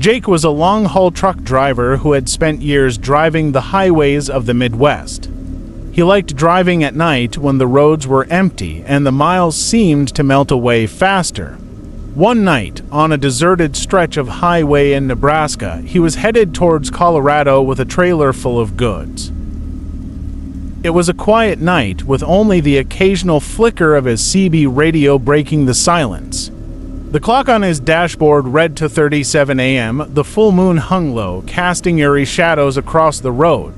Jake was a long-haul truck driver who had spent years driving the highways of the Midwest. He liked driving at night when the roads were empty and the miles seemed to melt away faster. One night, on a deserted stretch of highway in Nebraska, he was headed towards Colorado with a trailer full of goods. It was a quiet night, with only the occasional flicker of his CB radio breaking the silence. The clock on his dashboard read to 37 a.m., the full moon hung low, casting eerie shadows across the road.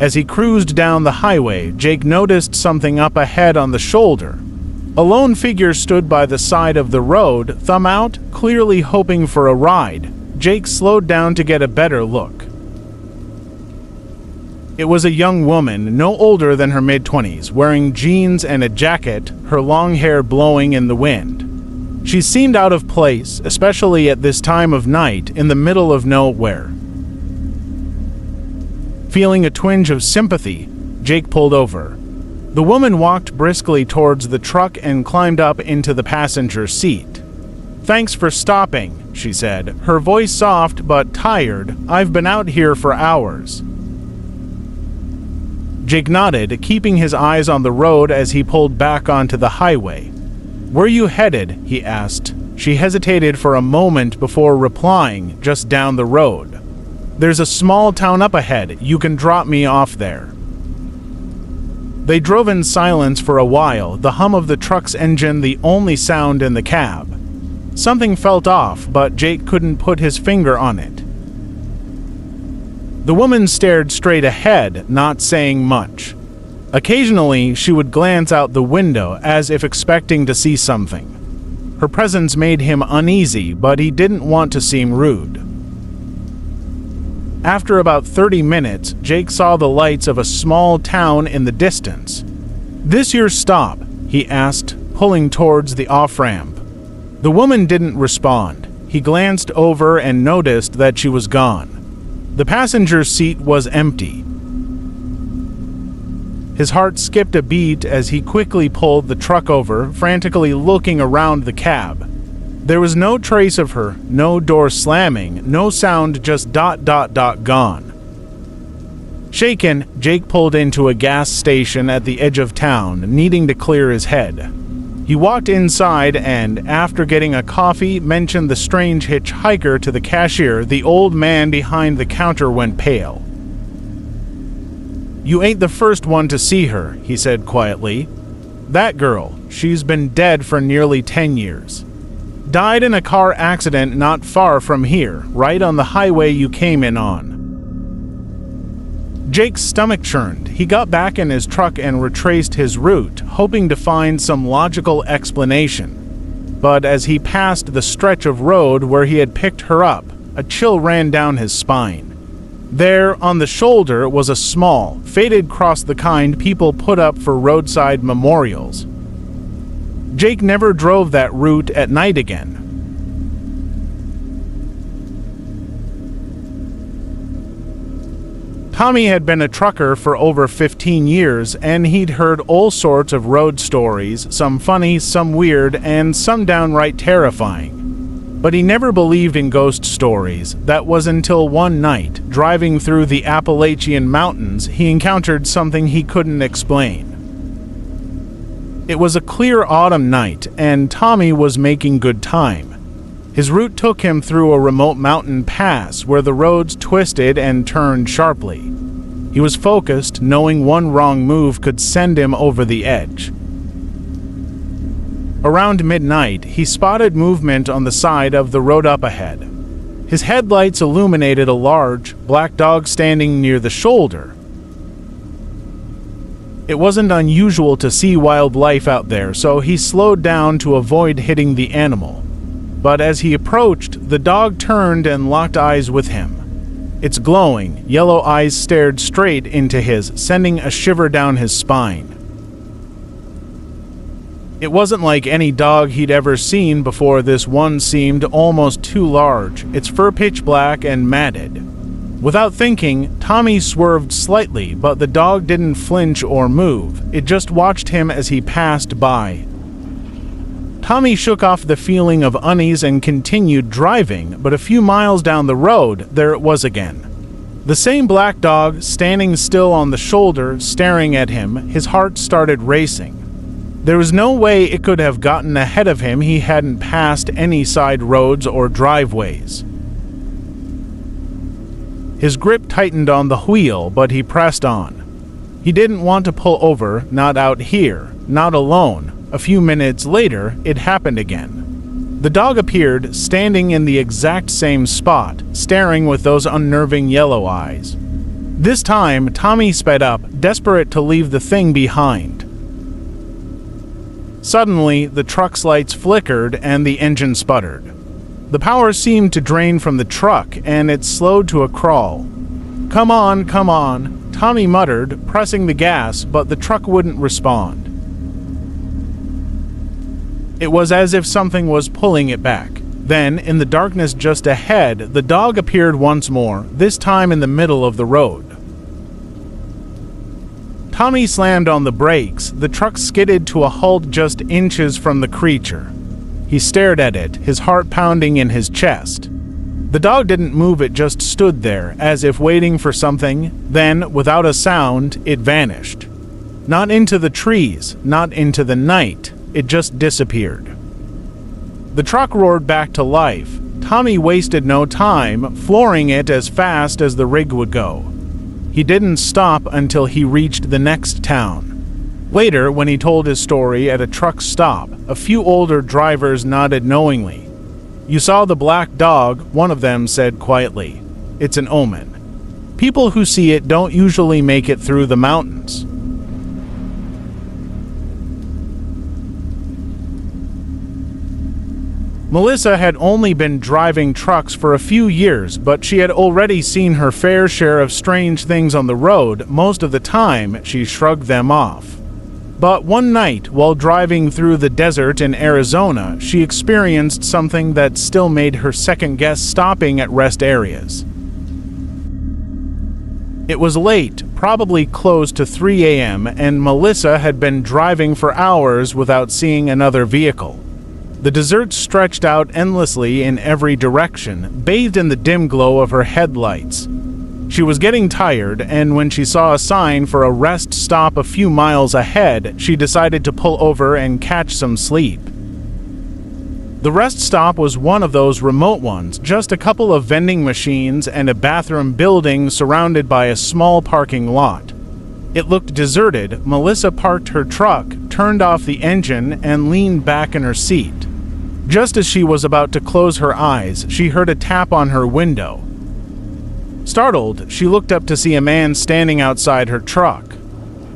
As he cruised down the highway, Jake noticed something up ahead on the shoulder. A lone figure stood by the side of the road, thumb out, clearly hoping for a ride. Jake slowed down to get a better look. It was a young woman, no older than her mid-20s, wearing jeans and a jacket, her long hair blowing in the wind. She seemed out of place, especially at this time of night, in the middle of nowhere. Feeling a twinge of sympathy, Jake pulled over. The woman walked briskly towards the truck and climbed up into the passenger seat. "Thanks for stopping," she said, her voice soft but tired. "I've been out here for hours." Jake nodded, keeping his eyes on the road as he pulled back onto the highway. "Where you headed?" he asked. She hesitated for a moment before replying, "Just down the road. There's a small town up ahead. You can drop me off there." They drove in silence for a while, the hum of the truck's engine the only sound in the cab. Something felt off, but Jake couldn't put his finger on it. The woman stared straight ahead, not saying much. Occasionally, she would glance out the window as if expecting to see something. Her presence made him uneasy, but he didn't want to seem rude. After about 30 minutes, Jake saw the lights of a small town in the distance. "This your stop?" he asked, pulling towards the off-ramp. The woman didn't respond. He glanced over and noticed that she was gone. The passenger seat was empty. His heart skipped a beat as he quickly pulled the truck over, frantically looking around the cab. There was no trace of her, no door slamming, no sound, just ... gone. Shaken, Jake pulled into a gas station at the edge of town, needing to clear his head. He walked inside and, after getting a coffee, mentioned the strange hitchhiker to the cashier. The old man behind the counter went pale. "You ain't the first one to see her," he said quietly. "That girl, she's been dead for nearly 10 years. Died in a car accident not far from here, right on the highway you came in on." Jake's stomach churned. He got back in his truck and retraced his route, hoping to find some logical explanation. But as he passed the stretch of road where he had picked her up, a chill ran down his spine. There, on the shoulder, was a small, faded cross, the kind people put up for roadside memorials. Jake never drove that route at night again. Tommy had been a trucker for over 15 years, and he'd heard all sorts of road stories, some funny, some weird, and some downright terrifying. But he never believed in ghost stories. That was until one night, driving through the Appalachian Mountains, he encountered something he couldn't explain. It was a clear autumn night, and Tommy was making good time. His route took him through a remote mountain pass where the roads twisted and turned sharply. He was focused, knowing one wrong move could send him over the edge. Around midnight, he spotted movement on the side of the road up ahead. His headlights illuminated a large, black dog standing near the shoulder. It wasn't unusual to see wildlife out there, so he slowed down to avoid hitting the animal. But as he approached, the dog turned and locked eyes with him. Its glowing, yellow eyes stared straight into his, sending a shiver down his spine. It wasn't like any dog he'd ever seen before. This one seemed almost too large, its fur pitch black and matted. Without thinking, Tommy swerved slightly, but the dog didn't flinch or move. It just watched him as he passed by. Tommy shook off the feeling of unease and continued driving, but a few miles down the road, there it was again. The same black dog standing still on the shoulder, staring at him. His heart started racing. There was no way it could have gotten ahead of him. He hadn't passed any side roads or driveways. His grip tightened on the wheel, but he pressed on. He didn't want to pull over, not out here, not alone. A few minutes later, it happened again. The dog appeared, standing in the exact same spot, staring with those unnerving yellow eyes. This time, Tommy sped up, desperate to leave the thing behind. Suddenly, the truck's lights flickered and the engine sputtered. The power seemed to drain from the truck, and it slowed to a crawl. "Come on, come on," Tommy muttered, pressing the gas, but the truck wouldn't respond. It was as if something was pulling it back. Then, in the darkness just ahead, the dog appeared once more, this time in the middle of the road. Tommy slammed on the brakes. The truck skidded to a halt just inches from the creature. He stared at it, his heart pounding in his chest. The dog didn't move, it just stood there, as if waiting for something. Then, without a sound, it vanished. Not into the trees, not into the night. It just disappeared. The truck roared back to life. Tommy wasted no time, flooring it as fast as the rig would go. He didn't stop until he reached the next town. Later, when he told his story at a truck stop, a few older drivers nodded knowingly. "You saw the black dog," one of them said quietly. "It's an omen. People who see it don't usually make it through the mountains." Melissa had only been driving trucks for a few years, but she had already seen her fair share of strange things on the road. Most of the time, she shrugged them off. But one night, while driving through the desert in Arizona, she experienced something that still made her second-guess stopping at rest areas. It was late, probably close to 3 a.m., and Melissa had been driving for hours without seeing another vehicle. The desert stretched out endlessly in every direction, bathed in the dim glow of her headlights. She was getting tired, and when she saw a sign for a rest stop a few miles ahead, she decided to pull over and catch some sleep. The rest stop was one of those remote ones, just a couple of vending machines and a bathroom building surrounded by a small parking lot. It looked deserted. Melissa parked her truck, turned off the engine, and leaned back in her seat. Just as she was about to close her eyes, she heard a tap on her window. Startled, she looked up to see a man standing outside her truck.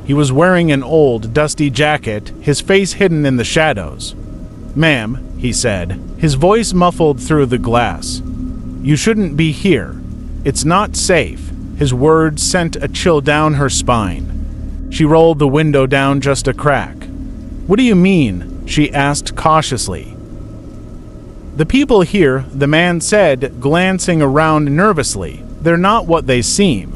He was wearing an old, dusty jacket, his face hidden in the shadows. "Ma'am," he said, his voice muffled through the glass. "You shouldn't be here. It's not safe." His words sent a chill down her spine. She rolled the window down just a crack. "What do you mean?" she asked cautiously. "The people here," the man said, glancing around nervously, "they're not what they seem.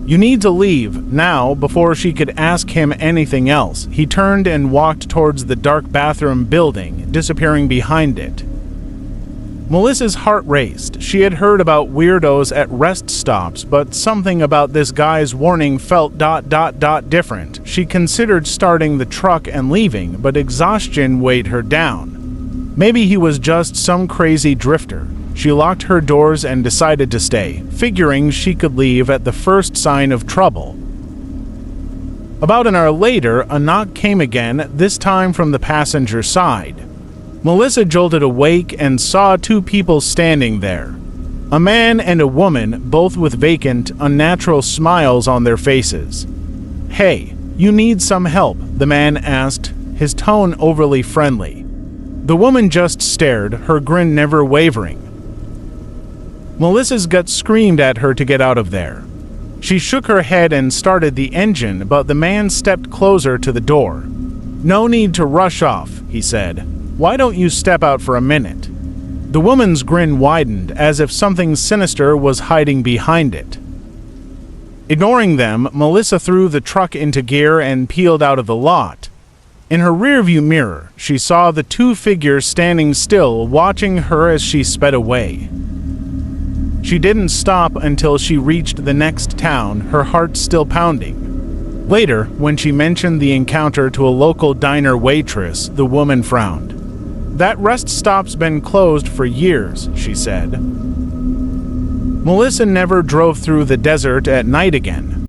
You need to leave now." Before she could ask him anything else, he turned and walked towards the dark bathroom building, disappearing behind it. Melissa's heart raced. She had heard about weirdos at rest stops, but something about this guy's warning felt different. She considered starting the truck and leaving, but exhaustion weighed her down. Maybe he was just some crazy drifter. She locked her doors and decided to stay, figuring she could leave at the first sign of trouble. About an hour later, a knock came again, this time from the passenger side. Melissa jolted awake and saw two people standing there. A man and a woman, both with vacant, unnatural smiles on their faces. "Hey, you need some help?" the man asked, his tone overly friendly. The woman just stared, her grin never wavering. Melissa's gut screamed at her to get out of there. She shook her head and started the engine, but the man stepped closer to the door. "No need to rush off," he said. "Why don't you step out for a minute?" The woman's grin widened, as if something sinister was hiding behind it. Ignoring them, Melissa threw the truck into gear and peeled out of the lot. In her rearview mirror, she saw the two figures standing still, watching her as she sped away. She didn't stop until she reached the next town, her heart still pounding. Later, when she mentioned the encounter to a local diner waitress, the woman frowned. "That rest stop's been closed for years," she said. Melissa never drove through the desert at night again.